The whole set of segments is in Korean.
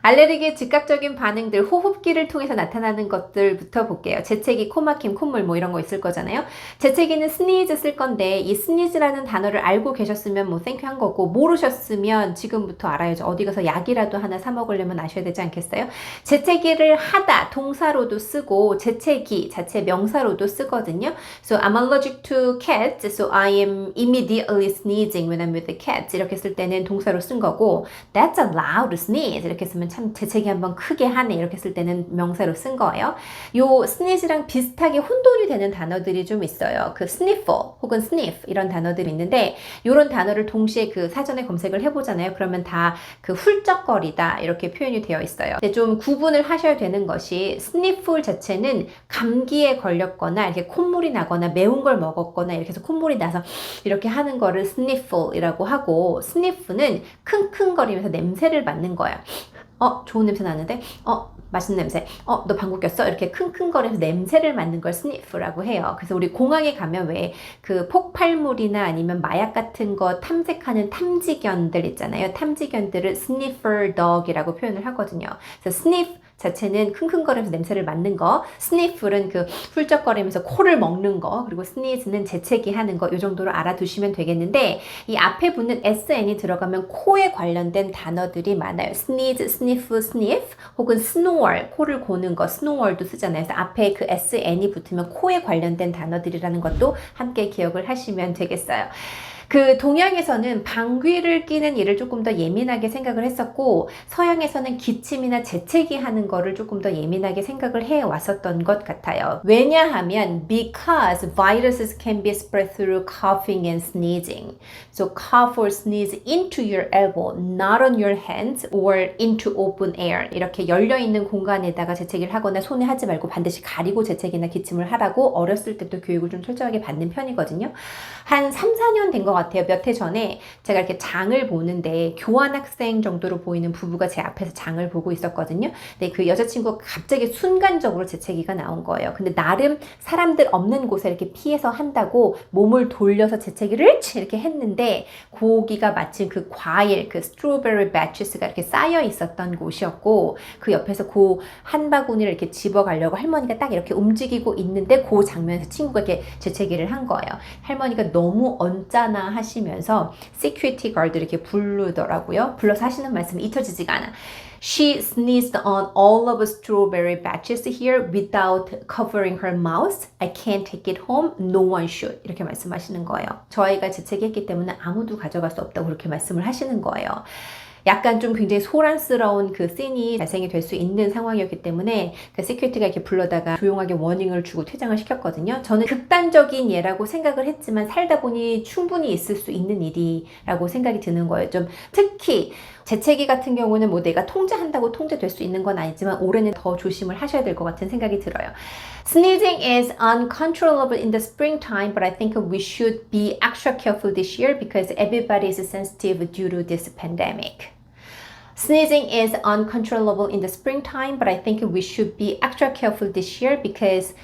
알레르기의 즉각적인 반응들, 호흡기를 통해서 나타나는 것들부터 볼게요. 재채기, 코막힘, 콧물 뭐 이런 거 있을 거잖아요. 재채기는 sneeze 쓸 건데 이 sneeze라는 단어를 알고 계셨으면 뭐 thank you 한 거고 모르셨으면 지금부터 알아야죠. 어디 가서 약이라도 하나 사 먹으려면 아셔야 되지 않겠어요? 재채기를 하다 동사로도 쓰고 재채기 자체 명사로도 쓰거든요. So I'm allergic to cats, so I am immediately sneezing when I'm with the cats. 이렇게 쓸 때는 동사로 쓴 거고 That's a loud sneeze. 이렇게 쓰면 참 재채기 한번 크게 하네. 이렇게 쓸 때는 명사로 쓴 거예요. 요 sneeze랑 비슷하게 혼돈이 되는 단어들이 좀 있어요. 그 sniffle 혹은 sniff 이런 단어들이 있는데 이런 단어를 동시에 그 사전에 검색을 해보잖아요. 그러면 다 그 훌쩍거리다 이렇게 표현이 되어 있어요. 근데 좀 구분을 하셔야 되는 것이 sniffle 자체는 감기에 걸렸거나 이렇게 콧물이 나거나 매운 걸 먹었거나 이렇게 해서 콧물이 나서 이렇게 하는 거를 sniffle이라고 하고 sniff는 킁킁거리면서 냄새를 맡는 거예요. 좋은 냄새 나는데? 맛있는 냄새. 너 방구 꼈어? 이렇게 킁킁거리면서 냄새를 맡는 걸 스니프라고 해요. 그래서 우리 공항에 가면 왜 그 폭발물이나 아니면 마약 같은 거 탐색하는 탐지견들 있잖아요. 탐지견들을 sniffer dog이라고 표현을 하거든요. 그래서 sniff 자체는 킁킁거리면서 냄새를 맡는 거, 스니플은 그 훌쩍거리면서 코를 먹는 거, 그리고 스니즈는 재채기 하는 거, 이 정도로 알아두시면 되겠는데 이 앞에 붙는 sn이 들어가면 코에 관련된 단어들이 많아요. sneeze, sniff, sniff 혹은 snore, 코를 고는 거, snore도 쓰잖아요. 그래서 앞에 그 sn이 붙으면 코에 관련된 단어들이라는 것도 함께 기억을 하시면 되겠어요. 그 동양에서는 방귀를 뀌는 일을 조금 더 예민하게 생각을 했었고 서양에서는 기침이나 재채기 하는 거를 조금 더 예민하게 생각을 해 왔었던 것 같아요. 왜냐하면 because viruses can be spread through coughing and sneezing. So cough or sneeze into your elbow, not on your hands or into open air. 이렇게 열려있는 공간에다가 재채기를 하거나 손에 하지 말고 반드시 가리고 재채기나 기침을 하라고 어렸을 때부터 교육을 좀 철저하게 받는 편이거든요. 한 3, 4년 된 것 같아요. 몇 해 전에 제가 이렇게 장을 보는데 교환학생 정도로 보이는 부부가 제 앞에서 장을 보고 있었거든요. 근데 그 여자친구가 갑자기 순간적으로 재채기가 나온 거예요. 근데 나름 사람들 없는 곳에 이렇게 피해서 한다고 몸을 돌려서 재채기를 이렇게 했는데 거기가 마침 그 과일, 그 스트로베리 배치스가 이렇게 쌓여 있었던 곳이었고 그 옆에서 그 한 바구니를 이렇게 집어가려고 할머니가 딱 이렇게 움직이고 있는데 그 장면에서 친구가 이렇게 재채기를 한 거예요. 할머니가 너무 언짢아 하시면서 security guard 이렇게 부르더라고요. 불러서 하시는 말씀이 잊혀지지가 않아. She sneezed on all of the strawberry batches here without covering her mouth. I can't take it home. No one should. 이렇게 말씀하시는 거예요. 저희가 재채기했기 때문에 아무도 가져갈 수 없다고 그렇게 말씀을 하시는 거예요. 약간 좀 굉장히 소란스러운 그 씬이 발생이 될 수 있는 상황이었기 때문에 그 시큐리티가 이렇게 불러다가 조용하게 워닝을 주고 퇴장을 시켰거든요. 저는 극단적인 예라고 생각을 했지만 살다 보니 충분히 있을 수 있는 일이라고 생각이 드는 거예요. 좀 특히 재채기 같은 경우는 뭐 내가 통제한다고 통제될 수 있는 건 아니지만 올해는 더 조심을 하셔야 될 것 같은 생각이 들어요. Sneezing is uncontrollable in the springtime, but I think we should be extra careful this year because everybody is sensitive due to this pandemic. Sneezing is uncontrollable in the springtime, but I think we should be extra careful this year because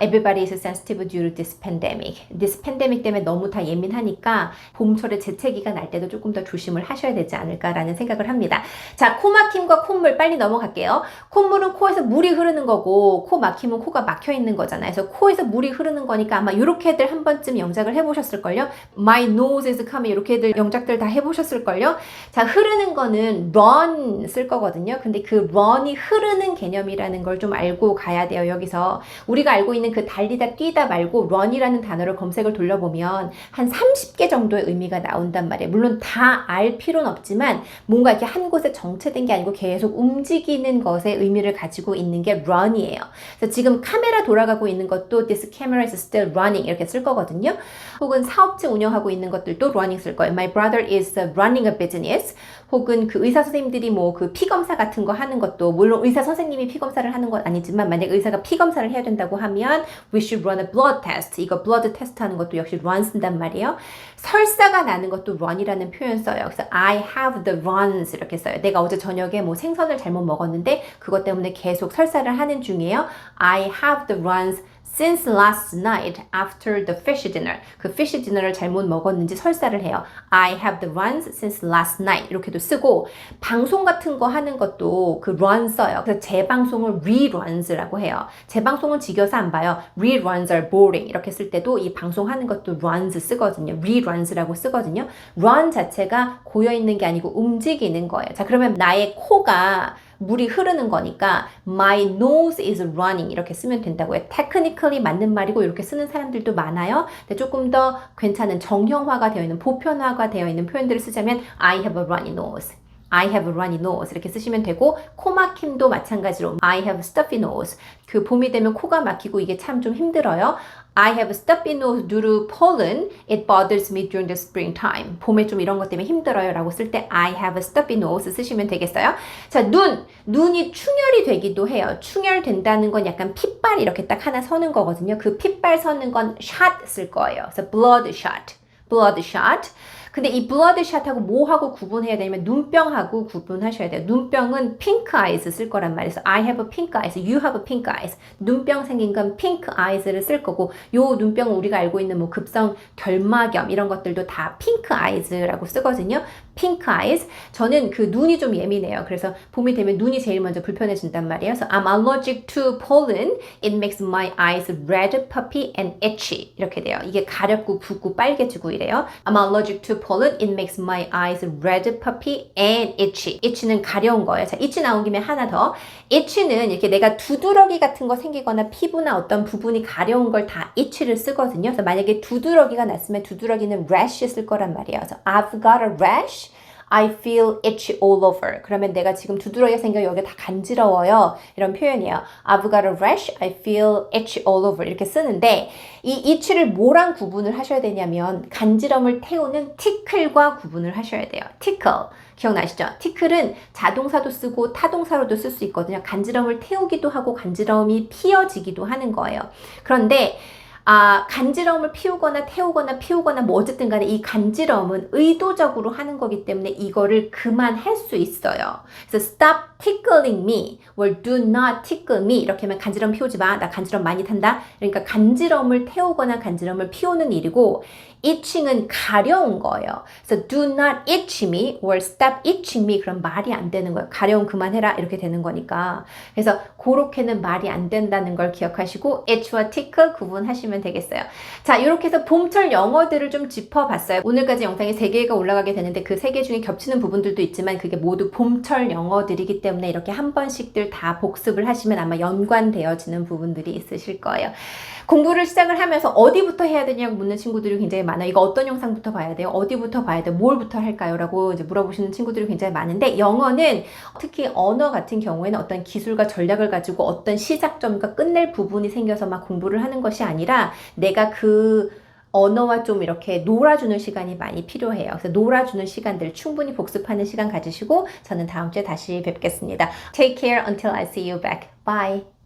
everybody is sensitive due to this pandemic. This pandemic 때문에 너무 다 예민하니까 봄철에 재채기가 날 때도 조금 더 조심을 하셔야 되지 않을까라는 생각을 합니다. 자, 코 막힘과 콧물 빨리 넘어갈게요. 콧물은 코에서 물이 흐르는 거고 코 막힘은 코가 막혀 있는 거잖아요. 그래서 코에서 물이 흐르는 거니까 아마 이렇게들 한 번쯤 영작을 해보셨을걸요. My nose is coming 이렇게들 영작들 다 해보셨을걸요. 자, 흐르는 거는 run 쓸 거거든요. 근데 그 run이 흐르는 개념이라는 걸 좀 알고 가야 돼요. 여기서 우리가 알고 있는 그 달리다 뛰다 말고 run이라는 단어를 검색을 돌려보면 한 30개 정도의 의미가 나온단 말이에요. 물론 다 알 필요는 없지만 뭔가 이렇게 한 곳에 정체된 게 아니고 계속 움직이는 것의 의미를 가지고 있는 게 run이에요. 그래서 지금 카메라 돌아가고 있는 것도 this camera is still running 이렇게 쓸 거거든요. 혹은 사업체 운영하고 있는 것들도 running 쓸 거예요. My brother is running a business. 혹은 그 의사 선생님들이 뭐 그 피검사 같은 거 하는 것도 물론 의사 선생님이 피검사를 하는 건 아니지만 만약 의사가 피검사를 해야 된다고 하면 we should run a blood test. 이거 blood test 하는 것도 역시 run 쓴단 말이에요. 설사가 나는 것도 run이라는 표현 써요. 그래서 I have the runs 이렇게 써요. 내가 어제 저녁에 뭐 생선을 잘못 먹었는데 그것 때문에 계속 설사를 하는 중이에요. I have the runs Since last night after the fish dinner. 그 fish dinner를 잘못 먹었는지 설사를 해요. I have the runs since last night. 이렇게도 쓰고 방송 같은 거 하는 것도 그 run 써요. 그래서 재방송을 reruns라고 해요. 재방송은 지겨서 안 봐요. Reruns are boring. 이렇게 쓸 때도 이 방송하는 것도 runs 쓰거든요. reruns라고 쓰거든요. run 자체가 고여있는 게 아니고 움직이는 거예요. 자, 그러면 나의 코가 물이 흐르는 거니까 my nose is running 이렇게 쓰면 된다고요. technically 맞는 말이고 이렇게 쓰는 사람들도 많아요. 근데 조금 더 괜찮은 정형화가 되어 있는 보편화가 되어 있는 표현들을 쓰자면 I have a runny nose. I have a runny nose 이렇게 쓰시면 되고 코 막힘도 마찬가지로 I have a stuffy nose 그 봄이 되면 코가 막히고 이게 참 좀 힘들어요. I have a stuffy nose due to pollen. It bothers me during the springtime. 봄에 좀 이런 것 때문에 힘들어요 라고 쓸 때 I have a stuffy nose 쓰시면 되겠어요. 자, 눈이 충혈이 되기도 해요. 충혈된다는 건 약간 핏발 이렇게 딱 하나 서는 거거든요. 그 핏발 서는 건 shot 쓸 거예요. 그래서 bloodshot. 근데 이 bloodshot하고 뭐하고 구분해야 되냐면 눈병하고 구분하셔야 돼요. 눈병은 pink eyes 쓸 거란 말이에요. I have a pink eyes, you have a pink eyes. 눈병 생긴 건 pink eyes를 쓸 거고 요 눈병은 우리가 알고 있는 뭐 급성 결막염 이런 것들도 다 pink eyes라고 쓰거든요. pink eyes. 저는 그 눈이 좀 예민해요. 그래서 봄이 되면 눈이 제일 먼저 불편해진단 말이에요. So I'm allergic to pollen. It makes my eyes red, puffy, and itchy. 이렇게 돼요. 이게 가렵고 붓고 빨개지고 이래요. I'm allergic to pollen. It makes my eyes red, puffy, and itchy. itchy는 가려운 거예요. 자, itchy 나온 김에 하나 더. itchy는 이렇게 내가 두드러기 같은 거 생기거나 피부나 어떤 부분이 가려운 걸 다 itchy를 쓰거든요. 그래서 만약에 두드러기가 났으면 두드러기는 rash 쓸 거란 말이에요. 그래서 I've got a rash. I feel itchy all over. 그러면 내가 지금 두드러기가 생겨 여기 다 간지러워요. 이런 표현이에요. I've got a rash. I feel itchy all over. 이렇게 쓰는데 이 itchy를 뭐랑 구분을 하셔야 되냐면 간지럼을 태우는 tickle과 구분을 하셔야 돼요. tickle. 기억나시죠? 티클은 자동사도 쓰고 타동사로도 쓸 수 있거든요. 간지럼을 태우기도 하고 간지럼이 피어지기도 하는 거예요. 그런데 간지럼을 피우거나 뭐 어쨌든 간에 이 간지럼은 의도적으로 하는 거기 때문에 이거를 그만할 수 있어요. 그래서 stop tickling me, or do not tickle me 이렇게 하면 간지럼 피우지 마. 나 간지럼 많이 탄다. 그러니까 간지럼을 태우거나 간지럼을 피우는 일이고 itching은 가려운 거예요. 그래서 do not itch me or stop itching me 그럼 말이 안 되는 거예요. 가려움 그만해라 이렇게 되는 거니까. 그래서 그렇게는 말이 안 된다는 걸 기억하시고 itch와 tickle 구분하시면 되겠어요. 자, 이렇게 해서 봄철 영어들을 좀 짚어봤어요. 오늘까지 영상이 3개가 올라가게 되는데 그 3개 중에 겹치는 부분들도 있지만 그게 모두 봄철 영어들이기 때문에 이렇게 한 번씩들 다 복습을 하시면 아마 연관되어지는 부분들이 있으실 거예요. 공부를 시작을 하면서 어디부터 해야 되냐고 묻는 친구들이 굉장히 많아요. 이거 어떤 영상부터 봐야 돼요? 어디부터 봐야 돼요? 뭘부터 할까요? 라고 이제 물어보시는 친구들이 굉장히 많은데 영어는 특히 언어 같은 경우에는 어떤 기술과 전략을 가지고 어떤 시작점과 끝낼 부분이 생겨서 막 공부를 하는 것이 아니라 내가 그 언어와 좀 이렇게 놀아주는 시간이 많이 필요해요. 그래서 놀아주는 시간들 충분히 복습하는 시간 가지시고 저는 다음 주에 다시 뵙겠습니다. Take care until I see you back. Bye.